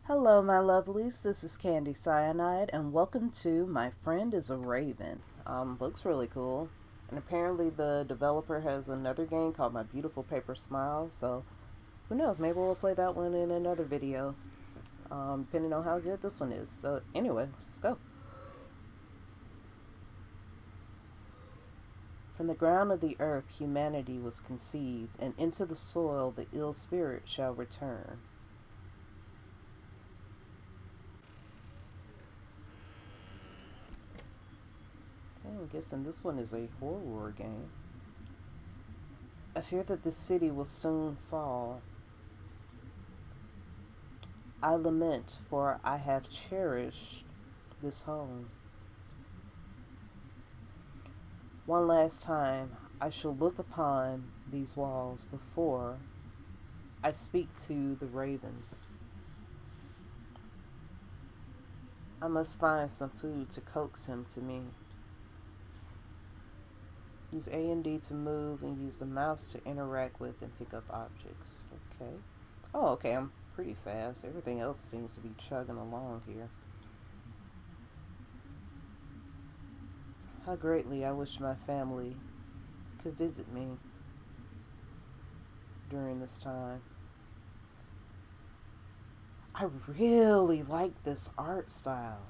Hello, my lovelies. This is Candy Cyanide, and welcome to My Friend is a Raven. Looks really cool. And apparently, the developer has another game called My Beautiful Paper Smile, so who knows? Maybe we'll play that one in another video, depending on how good this one is. So, anyway, let's go. From the ground of the earth, humanity was conceived, and into the soil the ill spirit shall return. Okay, I'm guessing this one is a horror game. I fear that the city will soon fall. I lament, for I have cherished this home. One last time, I shall look upon these walls before I speak to the raven. I must find some food to coax him to me. Use A and D to move and use the mouse to interact with and pick up objects. Okay. Oh, okay, I'm pretty fast. Everything else seems to be chugging along here. How greatly I wish my family could visit me during this time. I really like this art style.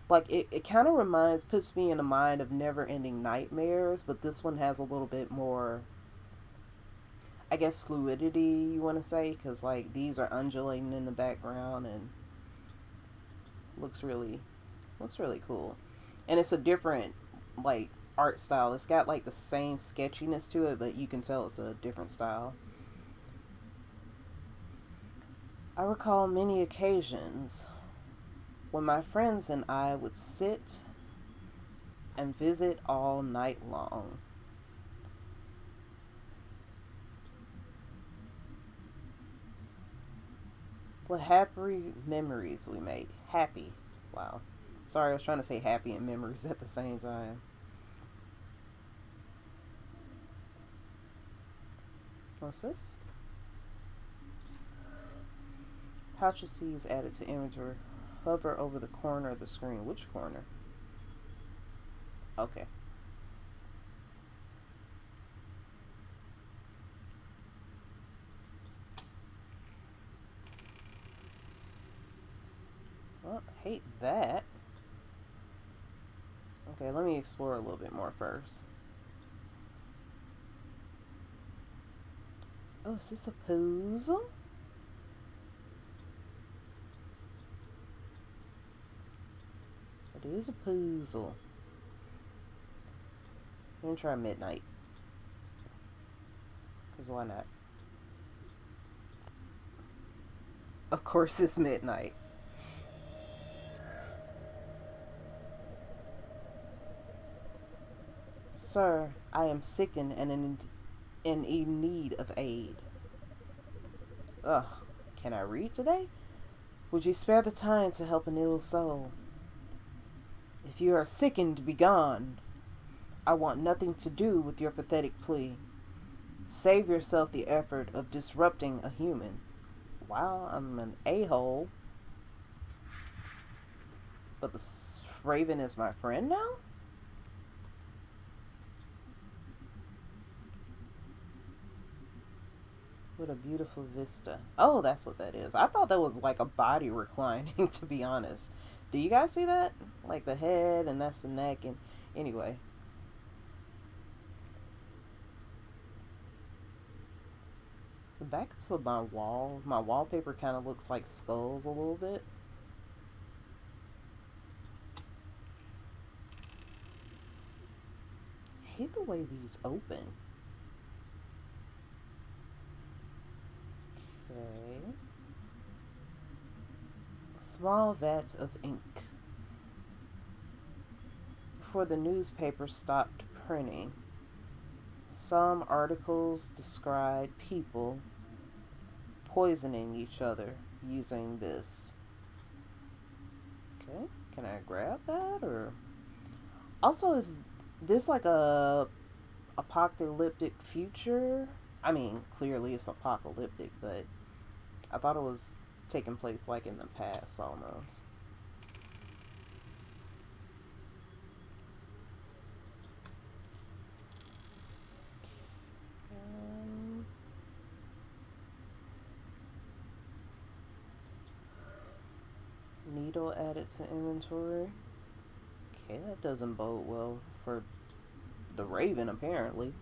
Like, it kind of puts me in the mind of Never Ending Nightmares, but this one has a little bit more, I guess, fluidity, you want to say, because, like, these are undulating in the background and looks really cool. And it's a different, like, art style. It's got, like, the same sketchiness to it, but you can tell it's a different style. I recall many occasions when my friends and I would sit and visit all night long. What happy memories we made. Happy. Wow. Sorry, I was trying to say happy and memories at the same time. What's this? Pouch of seeds added to inventory. Hover over the corner of the screen. Which corner? Okay. Well, hate that. Okay, let me explore a little bit more first. Oh, is this a puzzle? It is a puzzle. I'm gonna try midnight. Because why not? Of course it's midnight. Sir, I am sickened and in need of aid. Ugh, can I read today? Would you spare the time to help an ill soul? If you are sickened, be gone. I want nothing to do with your pathetic plea. Save yourself the effort of disrupting a human. Wow, I'm an a-hole. But the raven is my friend now? What a beautiful vista. Oh, that's what that is. I thought that was like a body reclining, to be honest. Do you guys see that? Like the head, and that's the neck, and anyway. The back of my wallpaper kind of looks like skulls a little bit. I hate the way these open. Okay. Small vat of ink. Before the newspaper stopped printing, some articles described people poisoning each other using this. Okay, can I grab that? Or also, is this like a apocalyptic future? I mean, clearly it's apocalyptic, but I thought it was taking place like in the past almost. Needle added to inventory. Okay, that doesn't bode well for the Raven, apparently.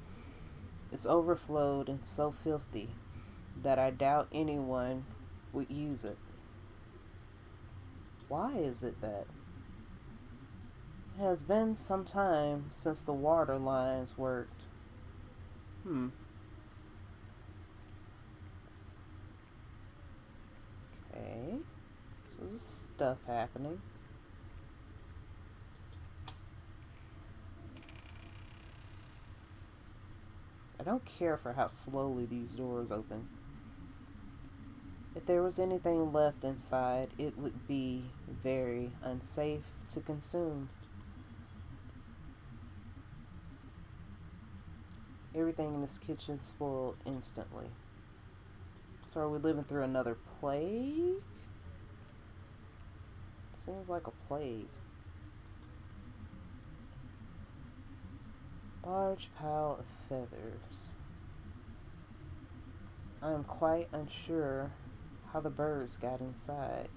It's overflowed and so filthy that I doubt anyone would use it. Why is it that? It has been some time since the water lines worked. Okay. So there's stuff happening. I don't care for how slowly these doors open. If there was anything left inside, it would be very unsafe to consume. Everything in this kitchen spoiled instantly. So are we living through another plague? Seems like a plague. Large pile of feathers. I am quite unsure how the birds got inside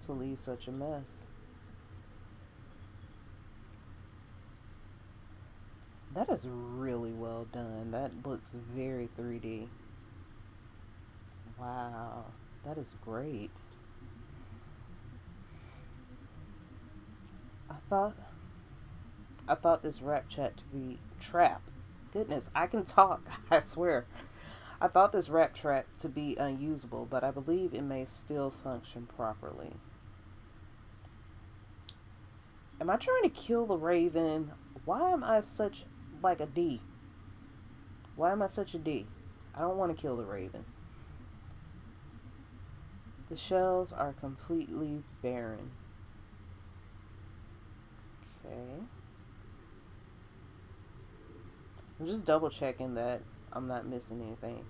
to leave such a mess. That is really well done. That looks very 3D. Wow, that is great. I thought this rap chat to be trap. Goodness, I can talk, I swear. I thought this rap trap to be unusable, but I believe it may still function properly. Am I trying to kill the Raven? Why am I such like a D? Why am I such a D? I don't want to kill the Raven. The shells are completely barren. Okay. I'm just double checking that I'm not missing anything.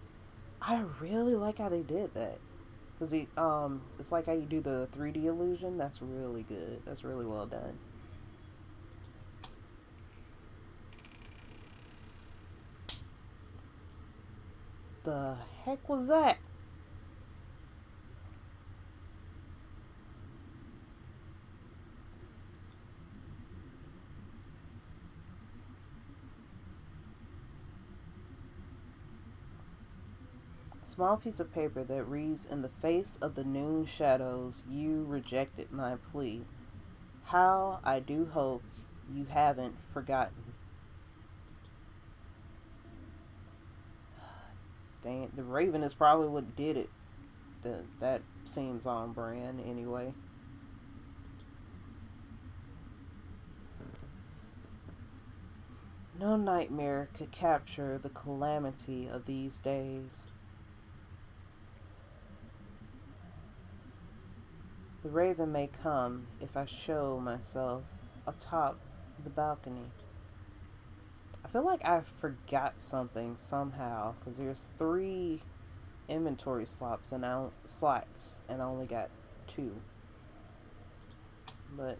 I really like how they did that. Because it's like how you do the 3D illusion. That's really good. That's really well done. The heck was that? A small piece of paper that reads, "In the face of the noon shadows, you rejected my plea. How I do hope you haven't forgotten." Dang it, the Raven is probably what did it. That seems on brand anyway. No nightmare could capture the calamity of these days. The Raven may come if I show myself atop the balcony. I feel like I forgot something somehow because there's 3 inventory slots and I only got 2. But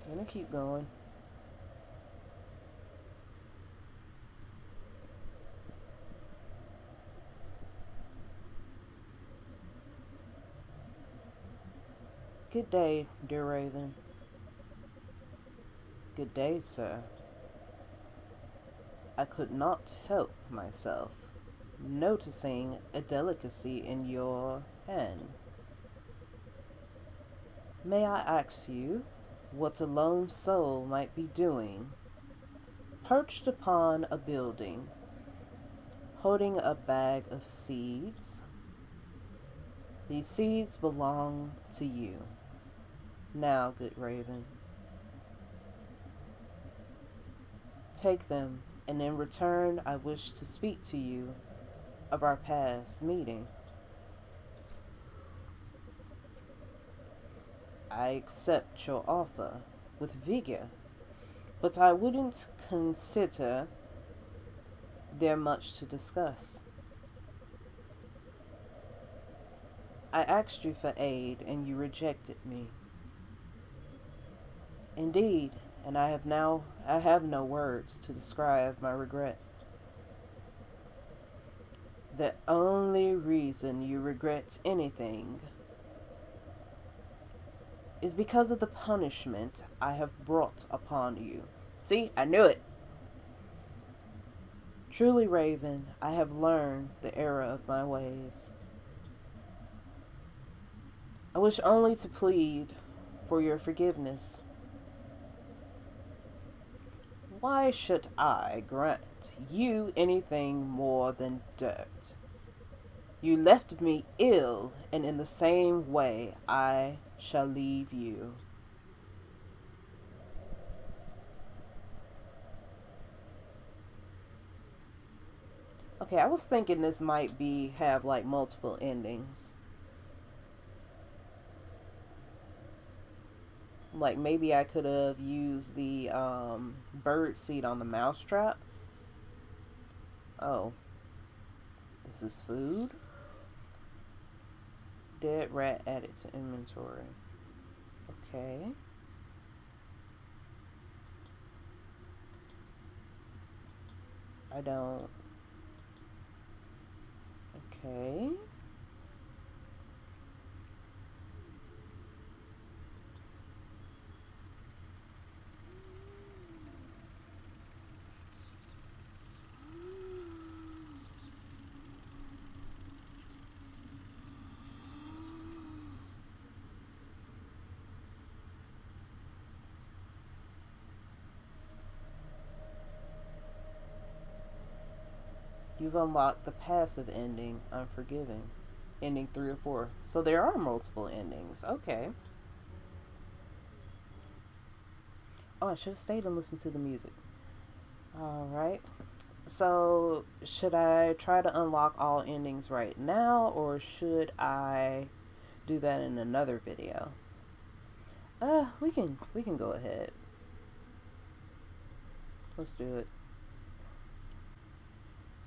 I'm gonna keep going. Good day, dear Raven. Good day, sir. I could not help myself noticing a delicacy in your hand. May I ask you what a lone soul might be doing, perched upon a building, holding a bag of seeds? These seeds belong to you. Now, good Raven, take them, and in return I wish to speak to you of our past meeting. I accept your offer with vigor, but I wouldn't consider there much to discuss. I asked you for aid and you rejected me. Indeed, and I have no words to describe my regret. The only reason you regret anything is because of the punishment I have brought upon you. See, I knew it. Truly, Raven, I have learned the error of my ways. I wish only to plead for your forgiveness. Why should I grant you anything more than dirt? You left me ill, and in the same way I shall leave you. Okay, I was thinking this might be have like multiple endings. Like maybe I could have used the bird seed on the mousetrap. Oh, is this food? Dead rat added to inventory. Okay. I don't. Okay. You've unlocked the passive ending, Unforgiving. Ending 3 or 4. So there are multiple endings. Okay. Oh, I should have stayed and listened to the music. Alright. So, should I try to unlock all endings right now, or should I do that in another video? We can go ahead. Let's do it.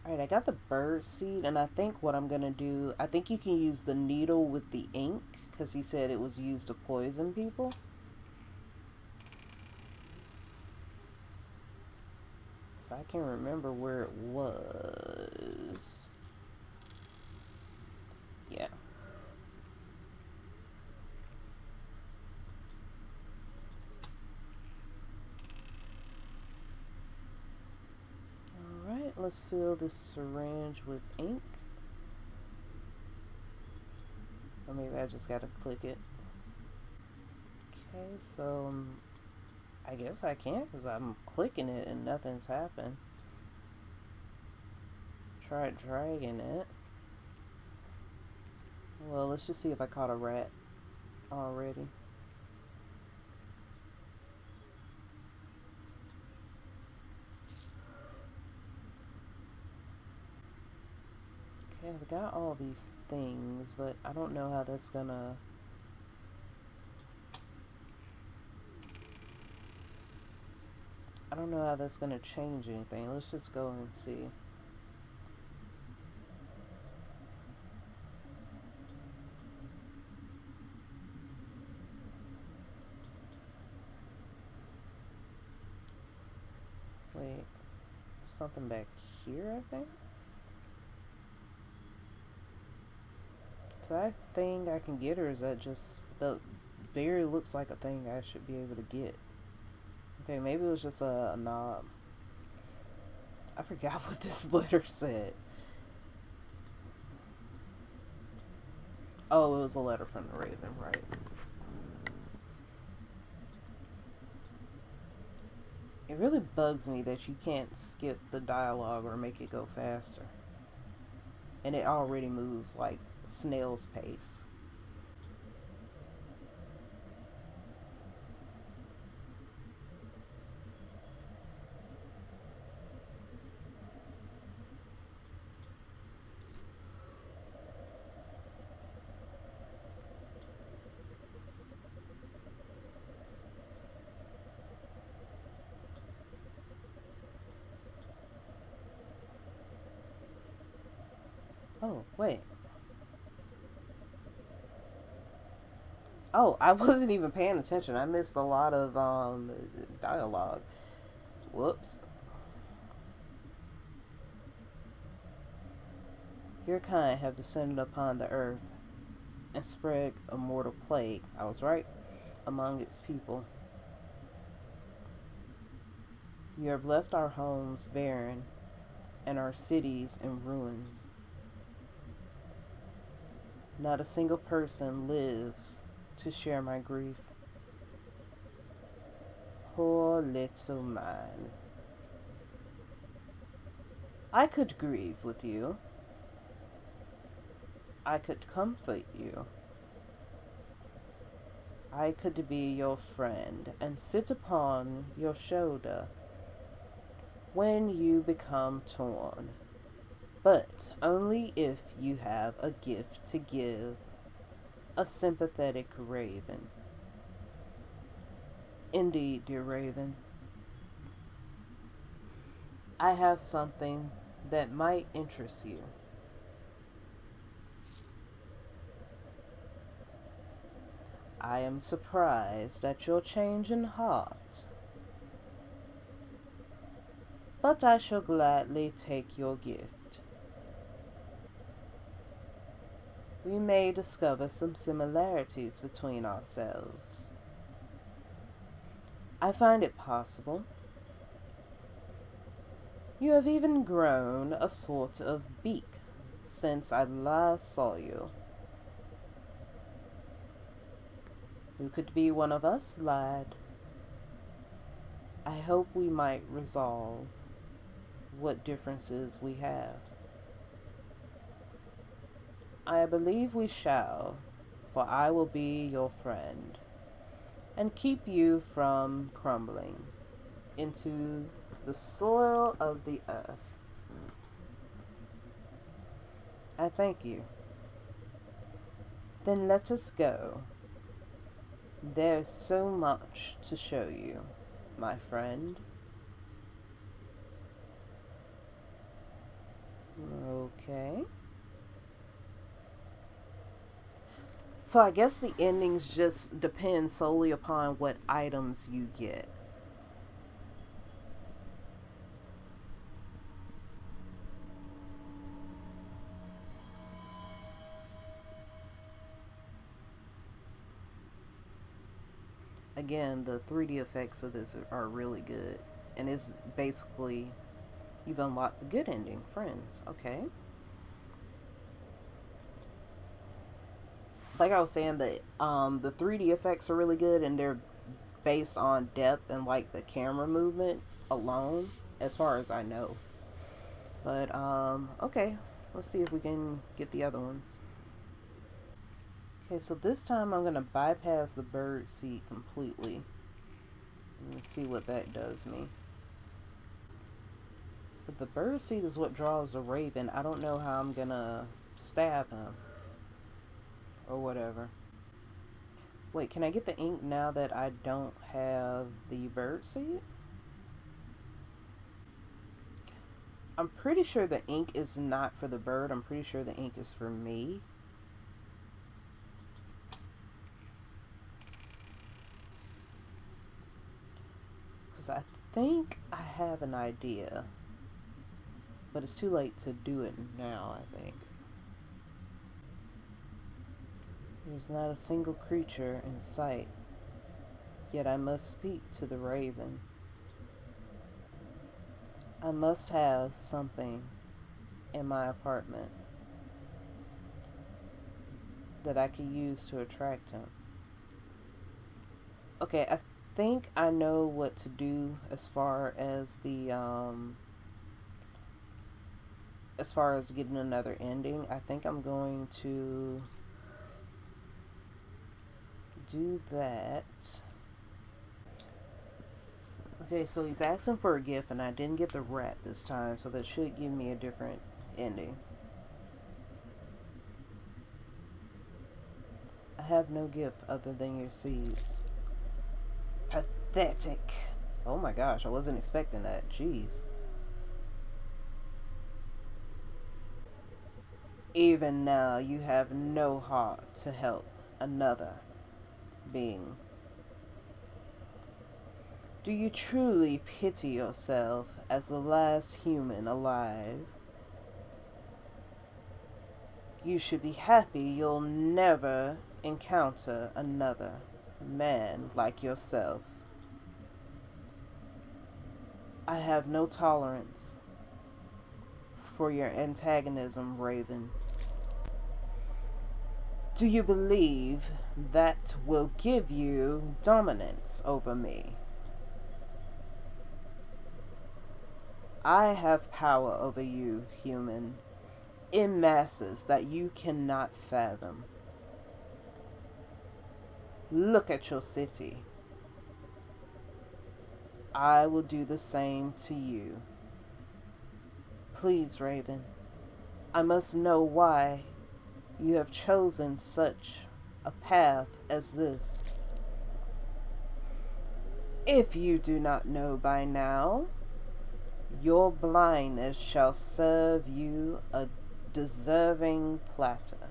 Alright, I got the bird seed, and I think what I'm gonna do, I think you can use the needle with the ink, because he said it was used to poison people. If I can remember where it was. Yeah. Alright, let's fill this syringe with ink. Or maybe I just gotta click it. Okay, so I guess I can't because I'm clicking it and nothing's happened. Try dragging it. Well, let's just see if I caught a rat already. Okay, I've got all these things, but I don't know how that's gonna... I don't know how that's gonna change anything. Let's just go and see. Wait, something back here, I think? Is that a thing I can get, or is that just... the berry looks like a thing I should be able to get. Okay, maybe it was just a knob. I forgot what this letter said. Oh, it was a letter from the Raven, right. It really bugs me that you can't skip the dialogue or make it go faster. And it already moves like snail's pace. Oh, wait. Oh, I wasn't even paying attention. I missed a lot of dialogue. Whoops. Your kind have descended upon the earth and spread a mortal plague. I was right, among its people. You have left our homes barren and our cities in ruins. Not a single person lives to share my grief. Poor little man. I could grieve with you. I could comfort you. I could be your friend and sit upon your shoulder when you become torn, but only if you have a gift to give a sympathetic raven. Indeed, dear raven, I have something that might interest you. I am surprised at your change in heart, but I shall gladly take your gift. We may discover some similarities between ourselves. I find it possible. You have even grown a sort of beak since I last saw you. You could be one of us, lad. I hope we might resolve what differences we have. I believe we shall, for I will be your friend and keep you from crumbling into the soil of the earth. I thank you. Then let us go. There's so much to show you, my friend. Okay. So I guess the endings just depend solely upon what items you get. Again, the 3D effects of this are really good. And it's basically, you've unlocked the good ending, friends. Okay. Like I was saying, the 3D effects are really good, and they're based on depth and like the camera movement alone, as far as I know. But okay, let's see if we can get the other ones. Okay, so this time I'm gonna bypass the bird seed completely. Let's see what that does me. But the bird seed is what draws the raven. I don't know how I'm gonna stab him or whatever. Wait, can I get the ink now that I don't have the bird seed? I'm pretty sure the ink is not for the bird. I'm pretty sure the ink is for me. Because I think I have an idea. But it's too late to do it now, I think. There's not a single creature in sight. Yet I must speak to the raven. I must have something in my apartment that I can use to attract him. Okay, I think I know what to do as far as getting another ending. I think I'm going to do that. Okay, so he's asking for a gift, and I didn't get the rat this time, so that should give me a different ending. I have no gift other than your seeds. Pathetic. Oh my gosh, I wasn't expecting that. Jeez. Even now, you have no heart to help another. being. Do you truly pity yourself as the last human alive? You should be happy you'll never encounter another man like yourself. I have no tolerance for your antagonism, Raven. Do you believe that will give you dominance over me? I have power over you, human, in masses that you cannot fathom. Look at your city. I will do the same to you. Please, Raven, I must know why you have chosen such a path as this. If you do not know by now, your blindness shall serve you a deserving platter.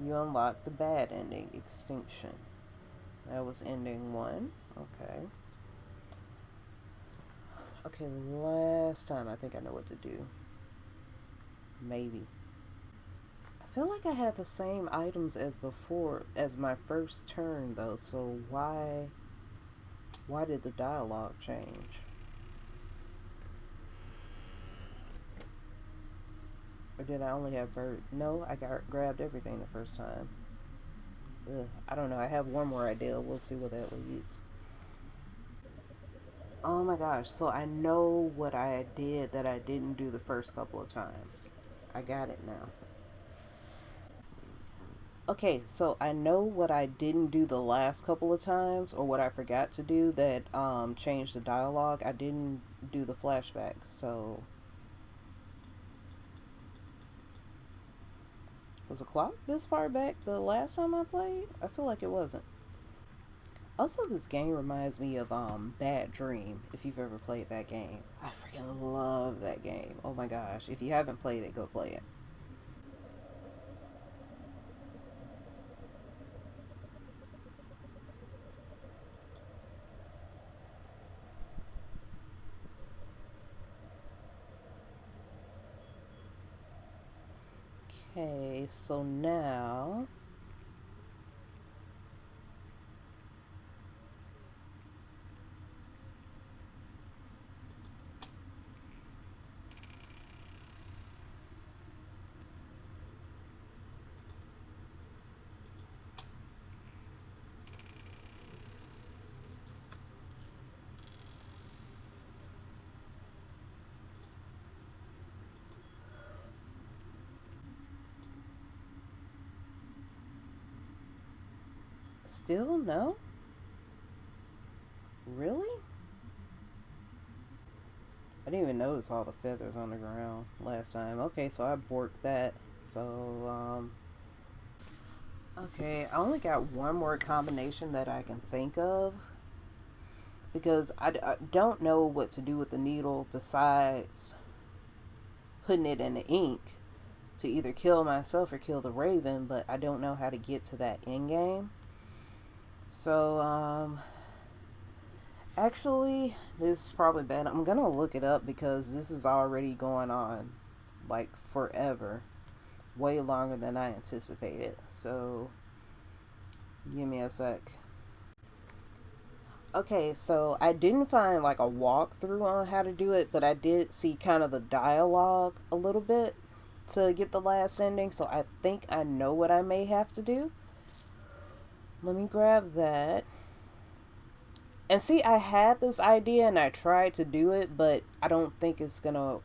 You unlock the bad ending, extinction. That was ending one. Okay. Okay, last time I think I know what to do. Maybe. I feel like I had the same items as before, as my first turn though, so why did the dialogue change? Or did I only have bird? No, I grabbed everything the first time. Ugh, I don't know. I have one more idea. We'll see what that leads. Oh my gosh. So I know what I did that I didn't do the first couple of times. I got it now. Okay, so I know what I didn't do the last couple of times, or what I forgot to do that changed the dialogue. I didn't do the flashback, so was the clock this far back the last time I played? I feel like it wasn't. Also, this game reminds me of Bad Dream, if you've ever played that game. I freaking love that game. Oh my gosh. If you haven't played it, go play it. Okay, so now still no? Really? I didn't even notice all the feathers on the ground last time. Okay, so I borked that. So, okay, I only got one more combination that I can think of. Because I don't know what to do with the needle besides putting it in the ink to either kill myself or kill the Raven, but I don't know how to get to that end game. So, actually, this is probably bad. I'm gonna look it up because this is already going on like forever, way longer than I anticipated. So, give me a sec. Okay, so I didn't find like a walkthrough on how to do it, but I did see kind of the dialogue a little bit to get the last ending, so I think I know what I may have to do. Let me grab that. And see, I had this idea and I tried to do it, but I don't think it's gonna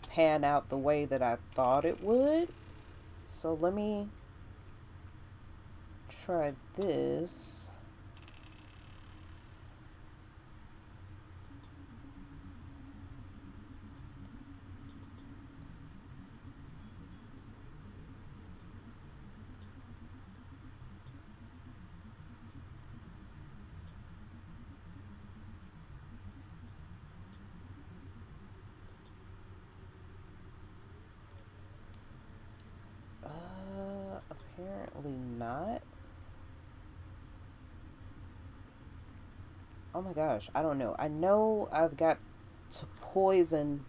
pan out the way that I thought it would. So let me try this. Apparently not. Oh my gosh, I don't know. I know I've got to poison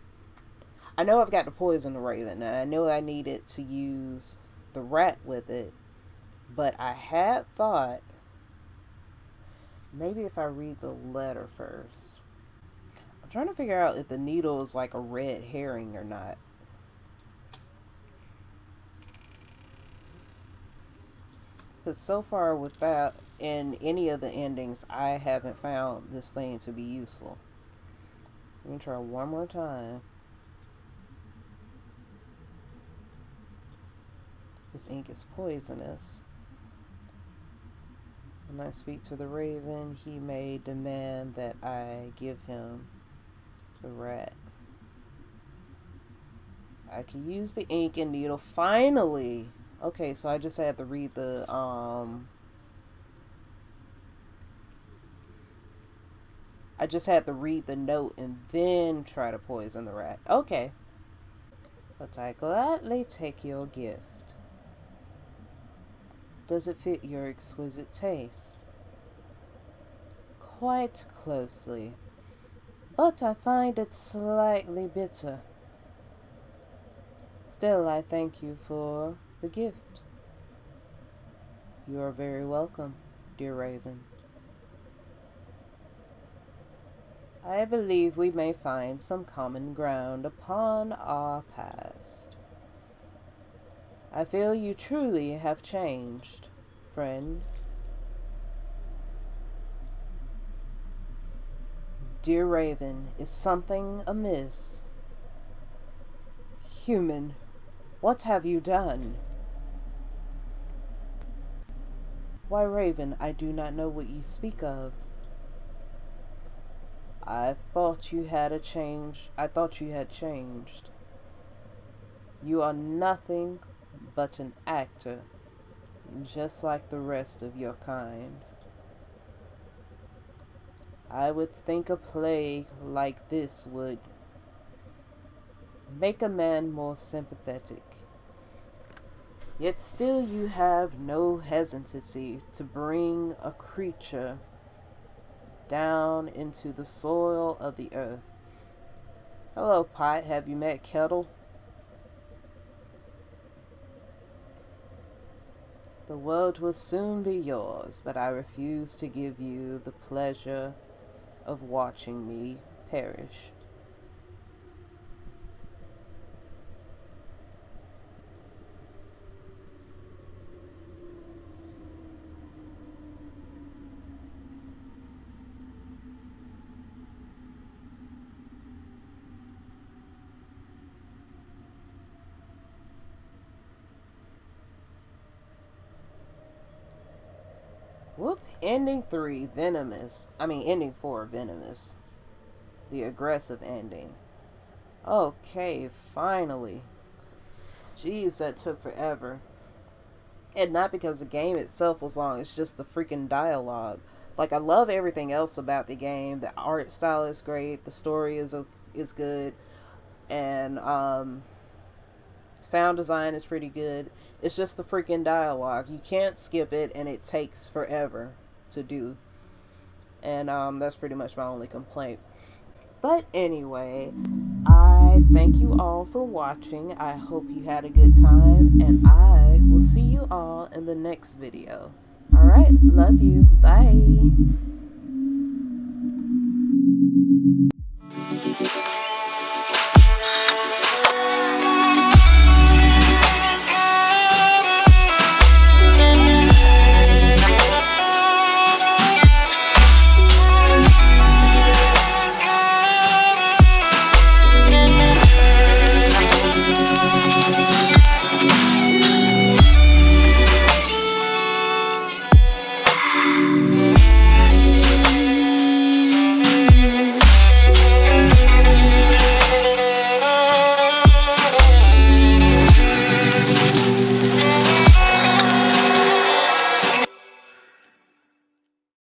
the raven, and I know I needed to use the rat with it, but I had thought maybe if I read the letter first. I'm trying to figure out if the needle is like a red herring or not. Because so far with that, in any of the endings, I haven't found this thing to be useful. Let me try one more time. This ink is poisonous. When I speak to the raven, he may demand that I give him the rat. I can use the ink and needle. Finally! Okay, so I just had to read the, I just had to read the note and then try to poison the rat. Okay. But I gladly take your gift. Does it fit your exquisite taste? Quite closely. But I find it slightly bitter. Still, I thank you for the gift. You are very welcome, dear Raven. I believe we may find some common ground upon our past. I feel you truly have changed, friend. Dear Raven, is something amiss? Human, what have you done? Why, Raven, I do not know what you speak of. I thought you had changed. You are nothing but an actor, just like the rest of your kind. I would think a play like this would make a man more sympathetic. Yet still you have no hesitancy to bring a creature down into the soil of the earth. Hello, Pot. Have you met Kettle? The world will soon be yours, but I refuse to give you the pleasure of watching me perish. Whoop. Ending 3, Venomous. Ending 4, Venomous. The aggressive ending. Okay, finally. Jeez, that took forever. And not because the game itself was long, it's just the freaking dialogue. Like, I love everything else about the game. The art style is great. The story is good. And, sound design is pretty good. It's just the freaking dialogue. You can't skip it, and it takes forever to do. And that's pretty much my only complaint. But anyway, I thank you all for watching. I hope you had a good time, and I will see you all in the next video. Alright, love you. Bye.